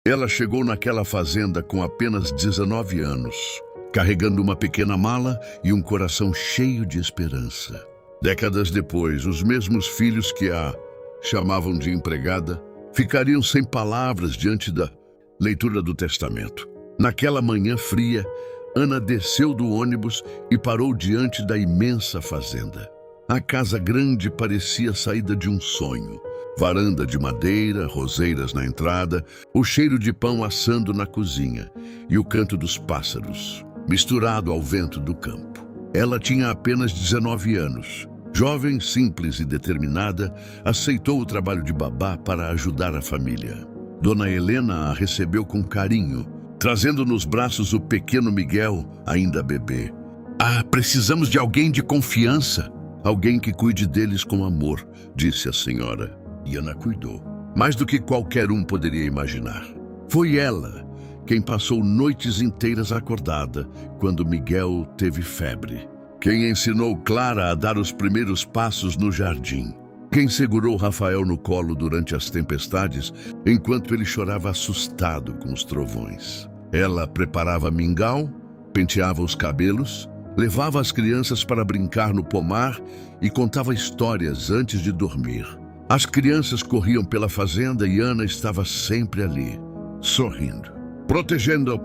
Ela chegou naquela fazenda com apenas 19 anos, carregando uma pequena mala e um coração cheio de esperança. Décadas depois, os mesmos filhos que a chamavam de empregada ficariam sem palavras diante da leitura do testamento. Naquela manhã fria, Ana desceu do ônibus e parou diante da imensa fazenda. A casa grande parecia saída de um sonho. Varanda de madeira, roseiras na entrada, o cheiro de pão assando na cozinha e o canto dos pássaros, misturado ao vento do campo. Ela tinha apenas 19 anos. Jovem, simples e determinada, aceitou o trabalho de babá para ajudar a família. Dona Helena a recebeu com carinho, trazendo nos braços o pequeno Miguel, ainda bebê. Precisamos de alguém de confiança. Alguém que cuide deles com amor, disse a senhora. E Ana cuidou, mais do que qualquer um poderia imaginar. Foi ela quem passou noites inteiras acordada quando Miguel teve febre. Quem ensinou Clara a dar os primeiros passos no jardim. Quem segurou Rafael no colo durante as tempestades, enquanto ele chorava assustado com os trovões. Ela preparava mingau, penteava os cabelos, levava as crianças para brincar no pomar e contava histórias antes de dormir. As crianças corriam pela fazenda e Ana estava sempre ali, sorrindo, protegendo,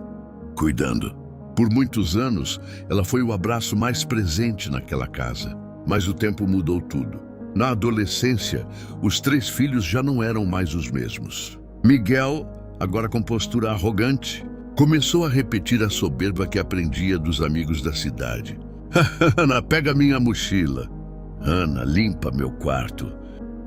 cuidando. Por muitos anos, ela foi o abraço mais presente naquela casa. Mas o tempo mudou tudo. Na adolescência, os 3 filhos já não eram mais os mesmos. Miguel, agora com postura arrogante, começou a repetir a soberba que aprendia dos amigos da cidade. Ana, pega minha mochila. Ana, limpa meu quarto.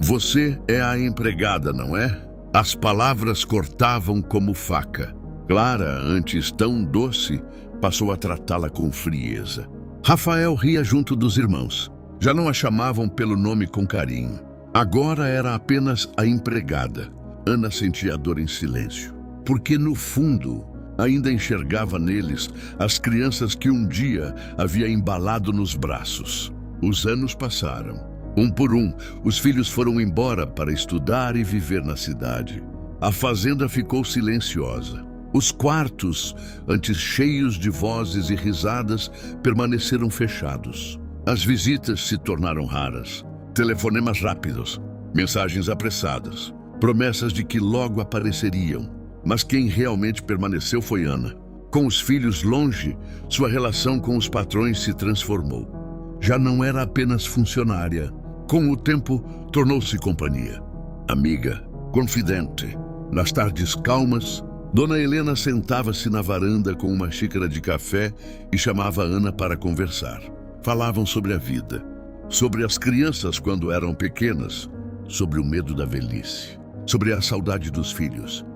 Você é a empregada, não é? As palavras cortavam como faca. Clara, antes tão doce, passou a tratá-la com frieza. Rafael ria junto dos irmãos. Já não a chamavam pelo nome com carinho. Agora era apenas a empregada. Ana sentia a dor em silêncio, porque no fundo ainda enxergava neles as crianças que um dia havia embalado nos braços. Os anos passaram. Um por um, os filhos foram embora para estudar e viver na cidade. A fazenda ficou silenciosa. Os quartos, antes cheios de vozes e risadas, permaneceram fechados. As visitas se tornaram raras. Telefonemas rápidos, mensagens apressadas, promessas de que logo apareceriam. Mas quem realmente permaneceu foi Ana. Com os filhos longe, sua relação com os patrões se transformou. Já não era apenas funcionária. Com o tempo, tornou-se companhia. Amiga, confidente. Nas tardes calmas, Dona Helena sentava-se na varanda com uma xícara de café e chamava Ana para conversar. Falavam sobre a vida, sobre as crianças quando eram pequenas, sobre o medo da velhice, sobre a saudade dos filhos.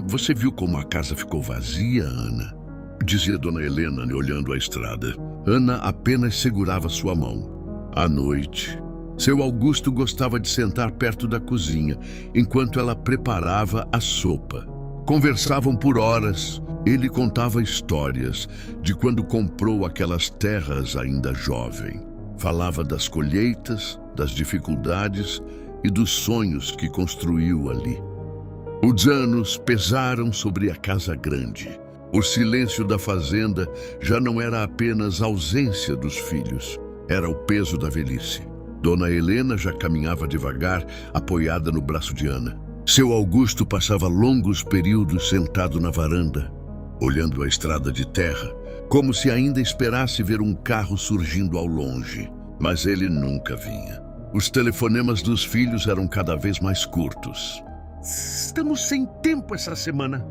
Você viu como a casa ficou vazia, Ana? Dizia Dona Helena, olhando a estrada. Ana apenas segurava sua mão. À noite, seu Augusto gostava de sentar perto da cozinha, enquanto ela preparava a sopa. Conversavam por horas. Ele contava histórias de quando comprou aquelas terras ainda jovem. Falava das colheitas, das dificuldades e dos sonhos que construiu ali. Os anos pesaram sobre a casa grande. O silêncio da fazenda já não era apenas a ausência dos filhos, era o peso da velhice. Dona Helena já caminhava devagar, apoiada no braço de Ana. Seu Augusto passava longos períodos sentado na varanda, olhando a estrada de terra, como se ainda esperasse ver um carro surgindo ao longe. Mas ele nunca vinha. Os telefonemas dos filhos eram cada vez mais curtos. Estamos sem tempo essa semana.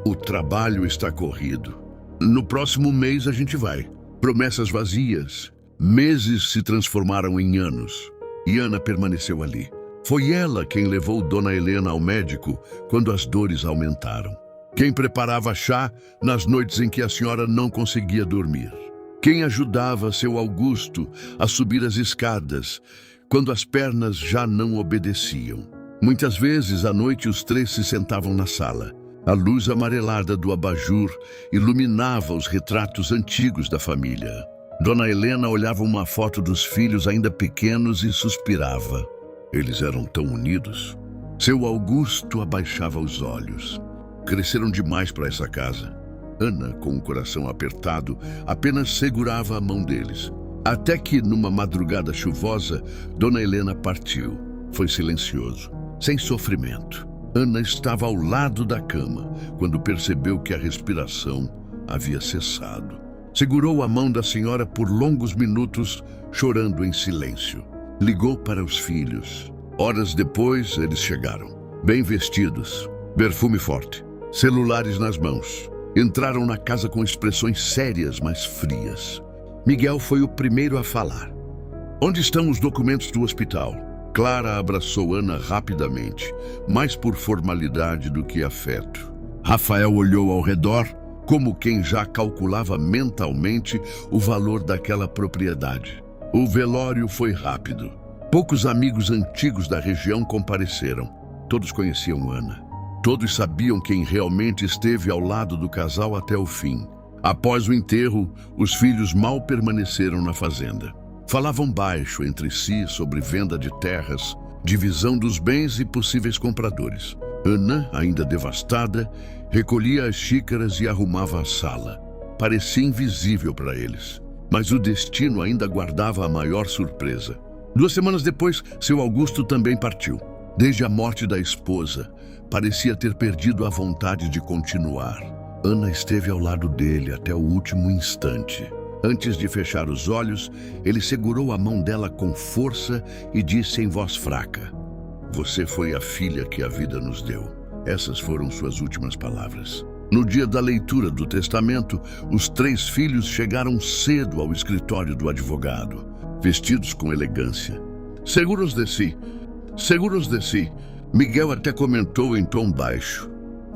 O trabalho está corrido. No próximo mês a gente vai. Promessas vazias. Meses se transformaram em anos. E Ana permaneceu ali. Foi ela quem levou Dona Helena ao médico quando as dores aumentaram. Quem preparava chá nas noites em que a senhora não conseguia dormir. Quem ajudava seu Augusto a subir as escadas quando as pernas já não obedeciam. Muitas vezes à noite os 3 se sentavam na sala. A luz amarelada do abajur iluminava os retratos antigos da família. Dona Helena olhava uma foto dos filhos ainda pequenos e suspirava. Eles eram tão unidos. Seu Augusto abaixava os olhos. cresceram demais para essa casa. Ana, com o coração apertado, apenas segurava a mão deles. Até que, numa madrugada chuvosa, Dona Helena partiu. Foi silencioso, sem sofrimento. Ana estava ao lado da cama, quando percebeu que a respiração havia cessado. Segurou a mão da senhora por longos minutos, chorando em silêncio. Ligou para os filhos. Horas depois, eles chegaram, bem vestidos, perfume forte, celulares nas mãos. Entraram na casa com expressões sérias, mas frias. Miguel foi o primeiro a falar. Onde estão os documentos do hospital? Clara abraçou Ana rapidamente, mais por formalidade do que afeto. Rafael olhou ao redor, como quem já calculava mentalmente o valor daquela propriedade. O velório foi rápido. Poucos amigos antigos da região compareceram. Todos conheciam Ana. Todos sabiam quem realmente esteve ao lado do casal até o fim. Após o enterro, os filhos mal permaneceram na fazenda. Falavam baixo entre si sobre venda de terras, divisão dos bens e possíveis compradores. Ana, ainda devastada, recolhia as xícaras e arrumava a sala. Parecia invisível para eles, mas o destino ainda guardava a maior surpresa. 2 semanas depois, seu Augusto também partiu. Desde a morte da esposa, parecia ter perdido a vontade de continuar. Ana esteve ao lado dele até o último instante. Antes de fechar os olhos, ele segurou a mão dela com força e disse em voz fraca: "Você foi a filha que a vida nos deu." Essas foram suas últimas palavras. No dia da leitura do testamento, os 3 filhos chegaram cedo ao escritório do advogado, vestidos com elegância. Seguros de si, Miguel até comentou em tom baixo: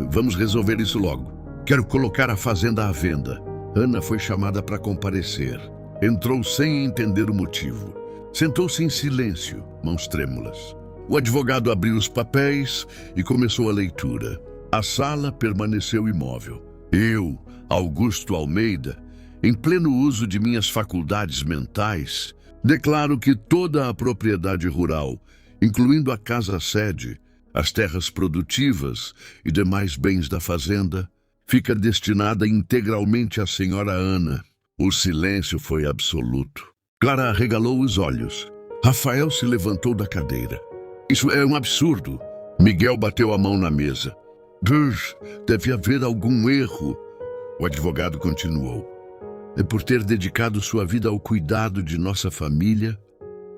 "Vamos resolver isso logo. Quero colocar a fazenda à venda." Ana foi chamada para comparecer. Entrou sem entender o motivo. Sentou-se em silêncio, mãos trêmulas. O advogado abriu os papéis e começou a leitura. A sala permaneceu imóvel. Eu, Augusto Almeida, em pleno uso de minhas faculdades mentais, declaro que toda a propriedade rural, incluindo a casa-sede, as terras produtivas e demais bens da fazenda, fica destinada integralmente à senhora Ana. O silêncio foi absoluto. Clara arregalou os olhos. Rafael se levantou da cadeira. "Isso é um absurdo." Miguel bateu a mão na mesa. Deve haver algum erro." O advogado continuou: "É por ter dedicado sua vida ao cuidado de nossa família,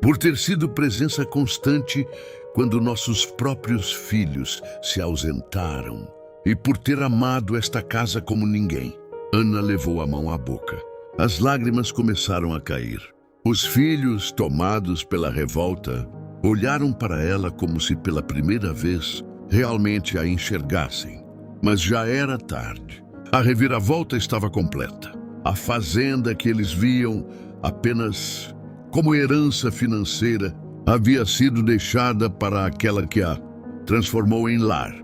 por ter sido presença constante quando nossos próprios filhos se ausentaram, e por ter amado esta casa como ninguém." Ana levou a mão à boca. As lágrimas começaram a cair. Os filhos, tomados pela revolta, olharam para ela como se pela primeira vez realmente a enxergassem. Mas já era tarde. A reviravolta estava completa. A fazenda que eles viam apenas como herança financeira havia sido deixada para aquela que a transformou em lar.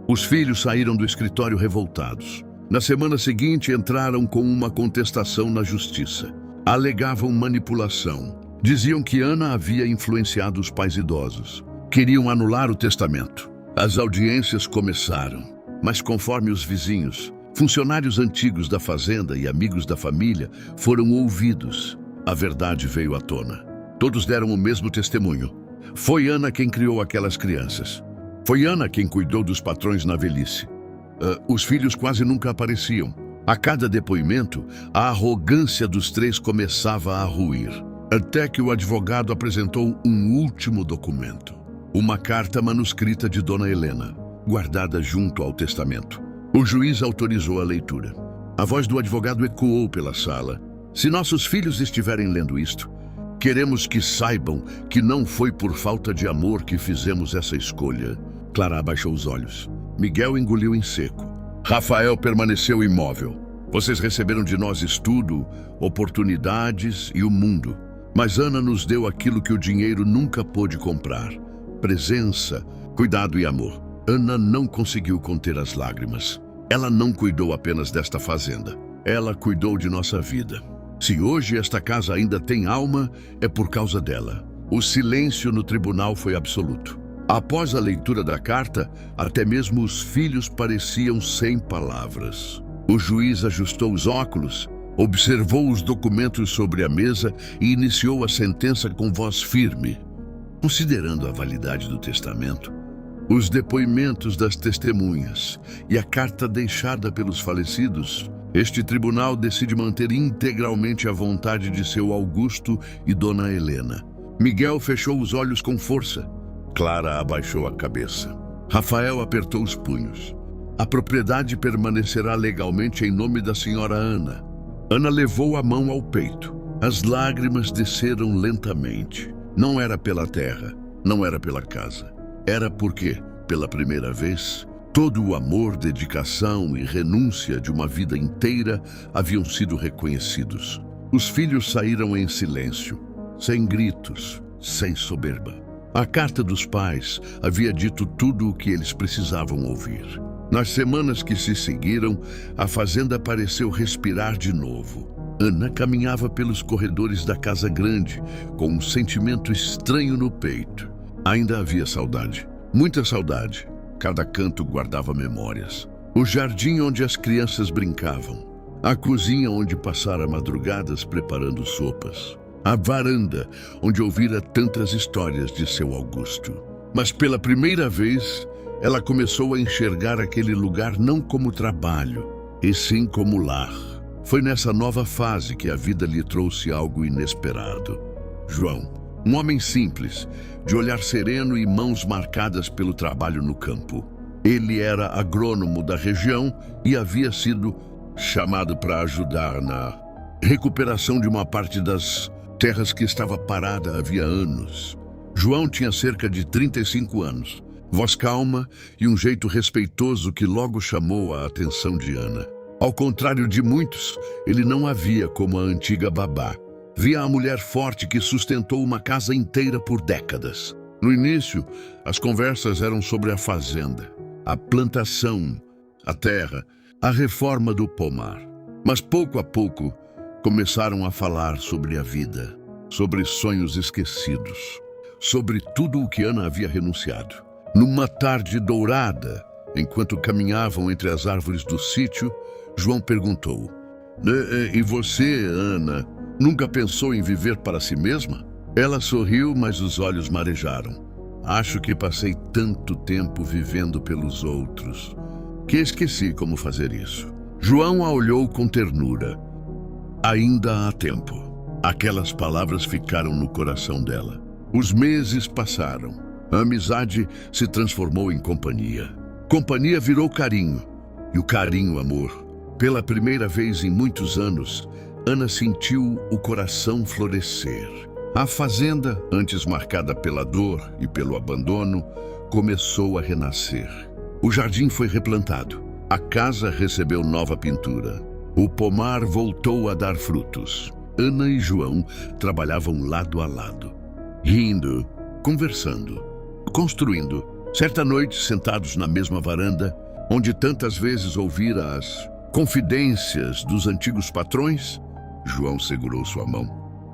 Os filhos saíram do escritório revoltados. Na semana seguinte, entraram com uma contestação na justiça. Alegavam manipulação. Diziam que Ana havia influenciado os pais idosos. Queriam anular o testamento. As audiências começaram, mas conforme os vizinhos, funcionários antigos da fazenda e amigos da família foram ouvidos, a verdade veio à tona. Todos deram o mesmo testemunho. Foi Ana quem criou aquelas crianças. Foi Ana quem cuidou dos patrões na velhice. Os filhos quase nunca apareciam. A cada depoimento, a arrogância dos 3 começava a ruir. Até que o advogado apresentou um último documento. Uma carta manuscrita de Dona Helena, guardada junto ao testamento. O juiz autorizou a leitura. A voz do advogado ecoou pela sala. "Se nossos filhos estiverem lendo isto, queremos que saibam que não foi por falta de amor que fizemos essa escolha." Clara abaixou os olhos. Miguel engoliu em seco. Rafael permaneceu imóvel. "Vocês receberam de nós estudo, oportunidades e o mundo. Mas Ana nos deu aquilo que o dinheiro nunca pôde comprar: presença, cuidado e amor." Ana não conseguiu conter as lágrimas. Ela não cuidou apenas desta fazenda. Ela cuidou de nossa vida. Se hoje esta casa ainda tem alma, é por causa dela. O silêncio no tribunal foi absoluto. Após a leitura da carta, até mesmo os filhos pareciam sem palavras. O juiz ajustou os óculos, observou os documentos sobre a mesa e iniciou a sentença com voz firme. Considerando a validade do testamento, os depoimentos das testemunhas e a carta deixada pelos falecidos, este tribunal decide manter integralmente a vontade de seu Augusto e Dona Helena. Miguel fechou os olhos com força. Clara abaixou a cabeça. Rafael apertou os punhos. A propriedade permanecerá legalmente em nome da senhora Ana. Ana levou a mão ao peito. As lágrimas desceram lentamente. Não era pela terra, não era pela casa. Era porque, pela primeira vez, todo o amor, dedicação e renúncia de uma vida inteira haviam sido reconhecidos. Os filhos saíram em silêncio, sem gritos, sem soberba. A carta dos pais havia dito tudo o que eles precisavam ouvir. Nas semanas que se seguiram, a fazenda pareceu respirar de novo. Ana caminhava pelos corredores da casa grande, com um sentimento estranho no peito. Ainda havia saudade, muita saudade. Cada canto guardava memórias. O jardim onde as crianças brincavam. A cozinha onde passara madrugadas preparando sopas. A varanda onde ouvira tantas histórias de seu Augusto. Mas pela primeira vez, ela começou a enxergar aquele lugar não como trabalho, e sim como lar. Foi nessa nova fase que a vida lhe trouxe algo inesperado. João, um homem simples, de olhar sereno e mãos marcadas pelo trabalho no campo. Ele era agrônomo da região e havia sido chamado para ajudar na recuperação de uma parte das terras que estava parada havia anos. João tinha cerca de 35 anos, voz calma e um jeito respeitoso que logo chamou a atenção de Ana. Ao contrário de muitos, ele não a via como a antiga babá. Via a mulher forte que sustentou uma casa inteira por décadas. No início, as conversas eram sobre a fazenda, a plantação, a terra, a reforma do pomar. Mas pouco a pouco, começaram a falar sobre a vida, sobre sonhos esquecidos, sobre tudo o que Ana havia renunciado. Numa tarde dourada, enquanto caminhavam entre as árvores do sítio, João perguntou: E você, Ana, nunca pensou em viver para si mesma? Ela sorriu, mas os olhos marejaram. Acho que passei tanto tempo vivendo pelos outros, que esqueci como fazer isso. João a olhou com ternura. Ainda há tempo. Aquelas palavras ficaram no coração dela. Os meses passaram. A amizade se transformou em companhia. Companhia virou carinho. E o carinho, amor. Pela primeira vez em muitos anos, Ana sentiu o coração florescer. A fazenda, antes marcada pela dor e pelo abandono, começou a renascer. O jardim foi replantado. A casa recebeu nova pintura. O pomar voltou a dar frutos. Ana e João trabalhavam lado a lado, rindo, conversando, construindo. Certa noite, sentados na mesma varanda, onde tantas vezes ouvira as confidências dos antigos patrões, João segurou sua mão.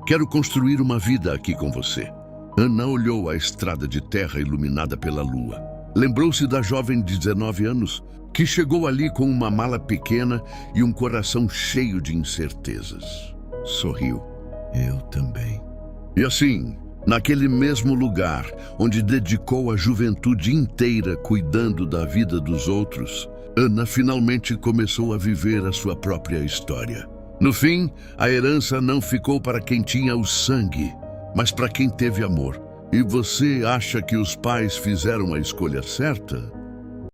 Quero construir uma vida aqui com você. Ana olhou a estrada de terra iluminada pela lua. Lembrou-se da jovem de 19 anos que chegou ali com uma mala pequena e um coração cheio de incertezas. Sorriu. Eu também. E assim, naquele mesmo lugar, onde dedicou a juventude inteira cuidando da vida dos outros, Ana finalmente começou a viver a sua própria história. No fim, a herança não ficou para quem tinha o sangue, mas para quem teve amor. E você acha que os pais fizeram a escolha certa?